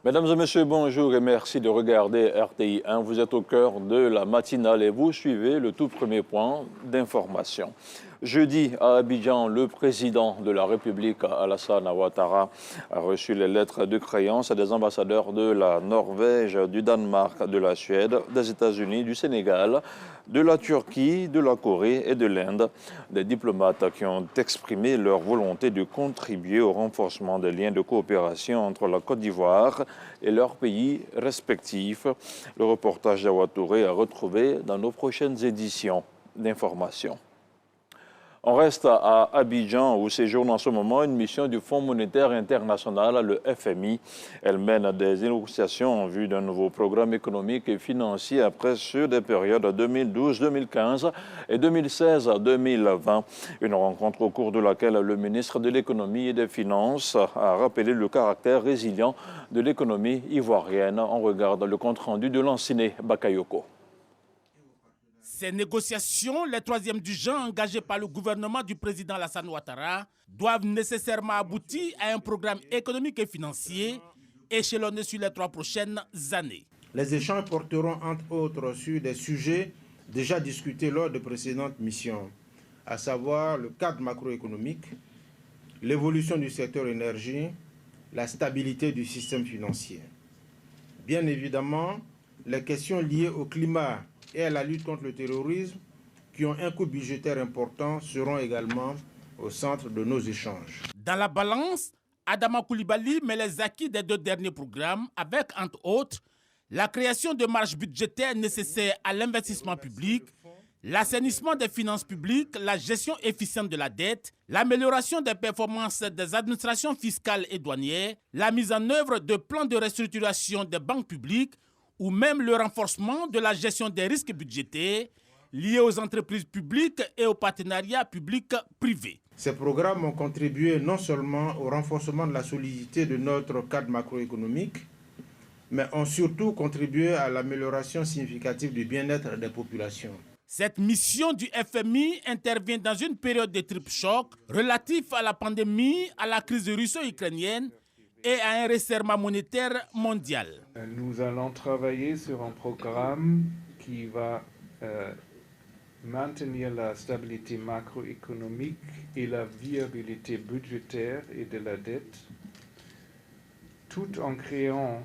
Mesdames et messieurs, bonjour et merci de regarder RTI 1. Vous êtes au cœur de la matinale et vous suivez le tout premier point d'information. Jeudi, à Abidjan, le président de la République, Alassane Ouattara, a reçu les lettres de créance des ambassadeurs de la Norvège, du Danemark, de la Suède, des États-Unis, du Sénégal, de la Turquie, de la Corée et de l'Inde. Des diplomates qui ont exprimé leur volonté de contribuer au renforcement des liens de coopération entre la Côte d'Ivoire et leurs pays respectifs. Le reportage d'Awatouré à retrouver dans nos prochaines éditions d'information. On reste à Abidjan où séjourne en ce moment une mission du Fonds monétaire international, le FMI. Elle mène des négociations en vue d'un nouveau programme économique et financier après ceux des périodes 2012-2015 et 2016-2020. Une rencontre au cours de laquelle le ministre de l'Économie et des Finances a rappelé le caractère résilient de l'économie ivoirienne. On regarde le compte-rendu de Lanciné Bakayoko. Ces négociations, les troisièmes du genre engagées par le gouvernement du président Alassane Ouattara, doivent nécessairement aboutir à un programme économique et financier échelonné sur les 3 prochaines années. Les échanges porteront entre autres sur des sujets déjà discutés lors de précédentes missions, à savoir le cadre macroéconomique, l'évolution du secteur énergie, la stabilité du système financier. Bien évidemment, les questions liées au climat et à la lutte contre le terrorisme, qui ont un coût budgétaire important, seront également au centre de nos échanges. Dans la balance, Adama Coulibaly met les acquis des 2 derniers programmes avec, entre autres, la création de marges budgétaires nécessaires à l'investissement public, l'assainissement des finances publiques, la gestion efficiente de la dette, l'amélioration des performances des administrations fiscales et douanières, la mise en œuvre de plans de restructuration des banques publiques, ou même le renforcement de la gestion des risques budgétaires liés aux entreprises publiques et aux partenariats publics-privés. Ces programmes ont contribué non seulement au renforcement de la solidité de notre cadre macroéconomique, mais ont surtout contribué à l'amélioration significative du bien-être des populations. Cette mission du FMI intervient dans une période de triple choc relatif à la pandémie, à la crise russo-ukrainienne et à un resserrement monétaire mondial. Nous allons travailler sur un programme qui va maintenir la stabilité macroéconomique et la viabilité budgétaire et de la dette, tout en créant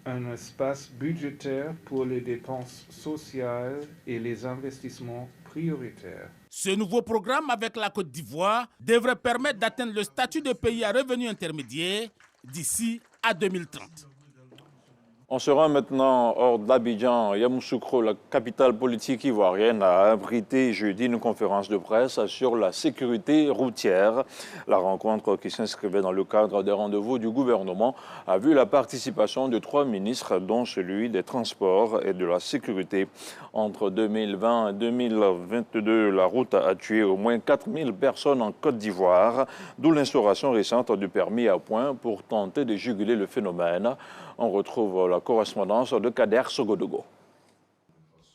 un espace budgétaire pour les dépenses sociales et les investissements prioritaires. Ce nouveau programme avec la Côte d'Ivoire devrait permettre d'atteindre le statut de pays à revenu intermédiaire d'ici à 2030. On se rend maintenant hors d'Abidjan. Yamoussoukro, la capitale politique ivoirienne, a abrité jeudi une conférence de presse sur la sécurité routière. La rencontre, qui s'inscrivait dans le cadre des rendez-vous du gouvernement, a vu la participation de 3 ministres, dont celui des Transports et de la Sécurité. Entre 2020 et 2022, la route a tué au moins 4000 personnes en Côte d'Ivoire, d'où l'instauration récente du permis à points pour tenter de juguler le phénomène. On retrouve la correspondance de Kader Sogodogo.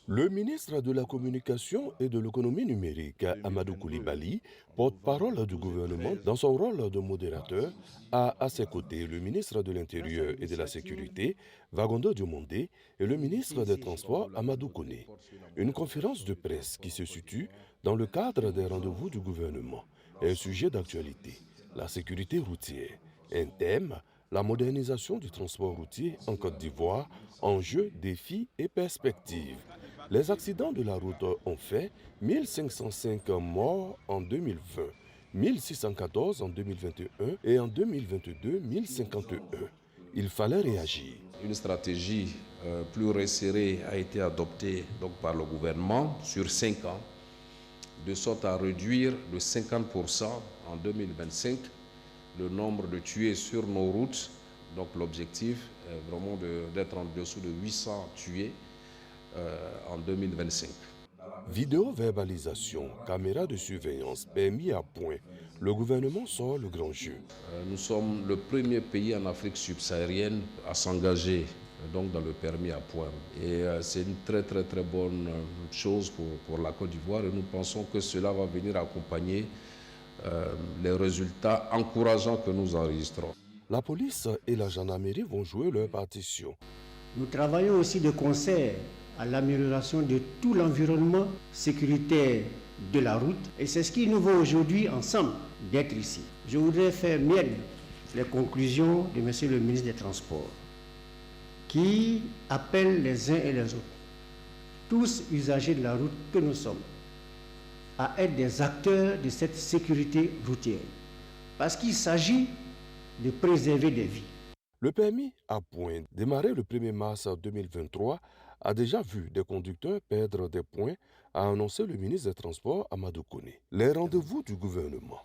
Le ministre de la Communication et de l'Économie numérique, Amadou Coulibaly, porte-parole du gouvernement dans son rôle de modérateur, a à ses côtés le ministre de l'Intérieur et de la Sécurité, Vagondo Diomondé, et le ministre des Transports, Amadou Koné. Une conférence de presse qui se situe dans le cadre des rendez-vous du gouvernement. Un sujet d'actualité, la sécurité routière. Un thème, la modernisation du transport routier en Côte d'Ivoire, enjeux, défis et perspectives. Les accidents de la route ont fait 1505 morts en 2020, 1614 en 2021 et en 2022, 1051. Il fallait réagir. Une stratégie plus resserrée a été adoptée donc, par le gouvernement sur 5 ans, de sorte à réduire de 50% en 2025 le nombre de tués sur nos routes. Donc l'objectif est vraiment d'être en dessous de 800 tués en 2025. Vidéo-verbalisation, caméra de surveillance, permis à point. Le gouvernement sort le grand jeu. Nous sommes le premier pays en Afrique subsaharienne à s'engager donc dans le permis à point. Et c'est une très bonne chose pour la Côte d'Ivoire et nous pensons que cela va venir accompagner les résultats encourageants que nous enregistrons. La police et la gendarmerie vont jouer leur partition. Nous travaillons aussi de concert à l'amélioration de tout l'environnement sécuritaire de la route. Et c'est ce qui nous vaut aujourd'hui ensemble d'être ici. Je voudrais faire mienne les conclusions de M. le ministre des Transports, qui appelle les uns et les autres, tous usagers de la route que nous sommes, à être des acteurs de cette sécurité routière. Parce qu'il s'agit de préserver des vies. Le permis à points, démarré le 1er mars 2023, a déjà vu des conducteurs perdre des points, a annoncé le ministre des Transports Amadou Koné. Les rendez-vous du gouvernement,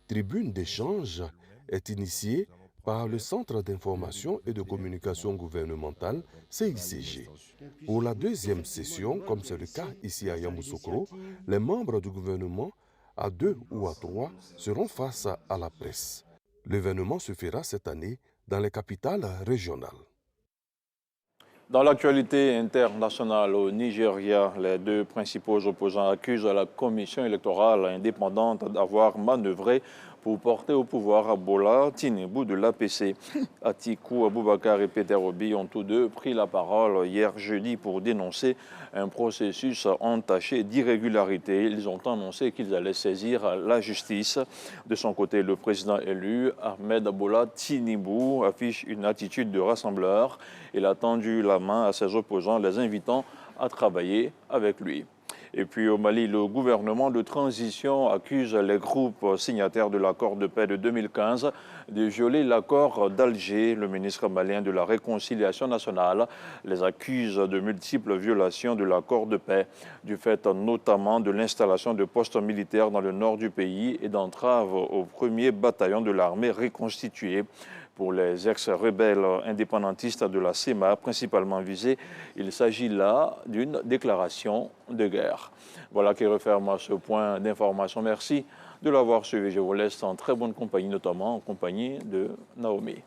tribune d'échange, est initié par le Centre d'information et de communication gouvernementale, CICG. Pour la deuxième session, comme c'est le cas ici à Yamoussoukro, les membres du gouvernement, à 2 ou à 3, seront face à la presse. L'événement se fera cette année dans les capitales régionales. Dans l'actualité internationale au Nigeria, les deux principaux opposants accusent la commission électorale indépendante d'avoir manœuvré pour porter au pouvoir Bola Tinubu de l'APC. Atiku Abubakar et Peter Obi ont tous deux pris la parole hier jeudi pour dénoncer un processus entaché d'irrégularités. Ils ont annoncé qu'ils allaient saisir la justice. De son côté, le président élu, Ahmed Bola Tinubu, affiche une attitude de rassembleur. Il a tendu la main à ses opposants, les invitant à travailler avec lui. Et puis au Mali, le gouvernement de transition accuse les groupes signataires de l'accord de paix de 2015 de violer l'accord d'Alger. Le ministre malien de la Réconciliation nationale les accuse de multiples violations de l'accord de paix, du fait notamment de l'installation de postes militaires dans le nord du pays et d'entraves au 1er bataillon de l'armée reconstitué. Pour les ex-rebelles indépendantistes de la CEMA, principalement visés, il s'agit là d'une déclaration de guerre. Voilà qui referme ce point d'information. Merci de l'avoir suivi. Je vous laisse en très bonne compagnie, notamment en compagnie de Naomi.